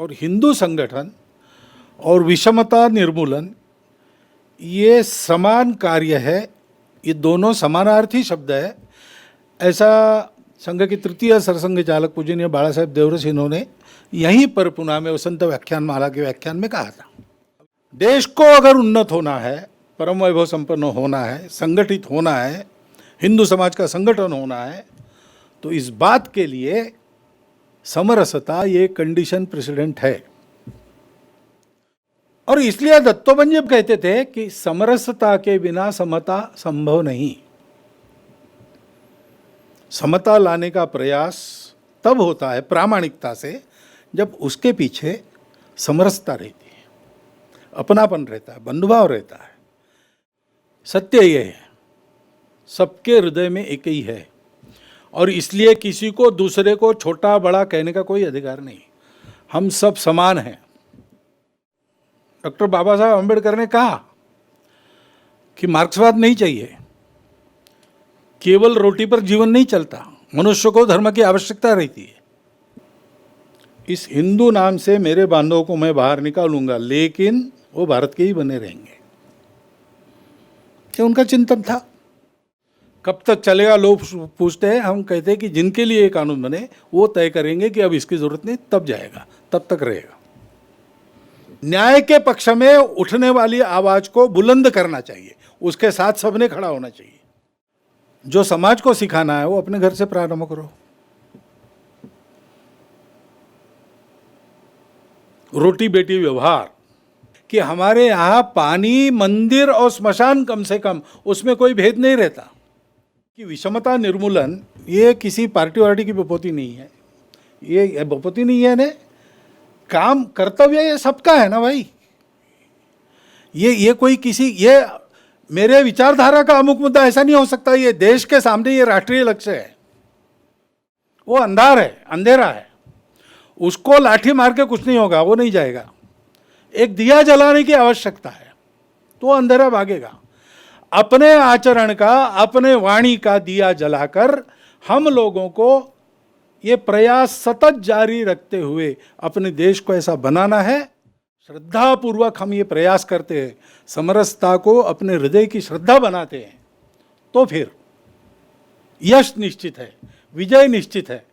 और हिंदू संगठन और विषमता निर्मूलन ये समान कार्य है, ये दोनों समानार्थी शब्द है। ऐसा संघ के तृतीय सरसंघ चालक पूजनीय बाला साहेब देवरस इन्होंने यहीं पर पुणे में वसंत व्याख्यान माला के व्याख्यान में कहा था। देश को अगर उन्नत होना है, परम वैभव संपन्न होना है, संगठित होना है, हिंदू समाज का संगठन होना है, तो इस बात के लिए समरसता ये कंडीशन प्रेसिडेंट है। और इसलिए दत्तोपंत जब कहते थे कि समरसता के बिना समता संभव नहीं। समता लाने का प्रयास तब होता है प्रामाणिकता से जब उसके पीछे समरसता रहती है, अपनापन रहता है, बंधुभाव रहता है। सत्य ये है, सबके हृदय में एक ही है और इसलिए किसी को दूसरे को छोटा बड़ा कहने का कोई अधिकार नहीं। हम सब समान हैं। डॉक्टर बाबा साहब अम्बेडकर ने कहा कि मार्क्सवाद नहीं चाहिए, केवल रोटी पर जीवन नहीं चलता, मनुष्य को धर्म की आवश्यकता रहती है। इस हिंदू नाम से मेरे बांधवों को मैं बाहर निकालूंगा, लेकिन वो भारत के ही बने रहेंगे। क्या उनका चिंतन था। कब तक चलेगा लोग पूछते हैं, हम कहते हैं कि जिनके लिए ये कानून बने वो तय करेंगे कि अब इसकी जरूरत नहीं, तब जाएगा, तब तक रहेगा। न्याय के पक्ष में उठने वाली आवाज को बुलंद करना चाहिए, उसके साथ सबने खड़ा होना चाहिए। जो समाज को सिखाना है वो अपने घर से प्रारंभ करो। रोटी बेटी व्यवहार कि हमारे यहां पानी, मंदिर और स्मशान कम से कम उसमें कोई भेद नहीं रहता। कि विषमता निर्मूलन ये किसी पार्टी वार्टी की बपोती नहीं है, ये बपोती नहीं है ने काम कर्तव्य ये सबका है ना भाई। ये कोई किसी ये मेरे विचारधारा का अमुक मुद्दा ऐसा नहीं हो सकता। ये देश के सामने ये राष्ट्रीय लक्ष्य है, वो अंधार है, अंधेरा है, उसको लाठी मार के कुछ नहीं होगा, वो नहीं जाएगा। एक दिया जलाने की आवश्यकता है तो अंधेरा भागेगा। अपने आचरण का, अपने वाणी का दिया जलाकर हम लोगों को ये प्रयास सतत जारी रखते हुए अपने देश को ऐसा बनाना है। श्रद्धापूर्वक हम ये प्रयास करते हैं, समरसता को अपने हृदय की श्रद्धा बनाते हैं, तो फिर यश निश्चित है, विजय निश्चित है।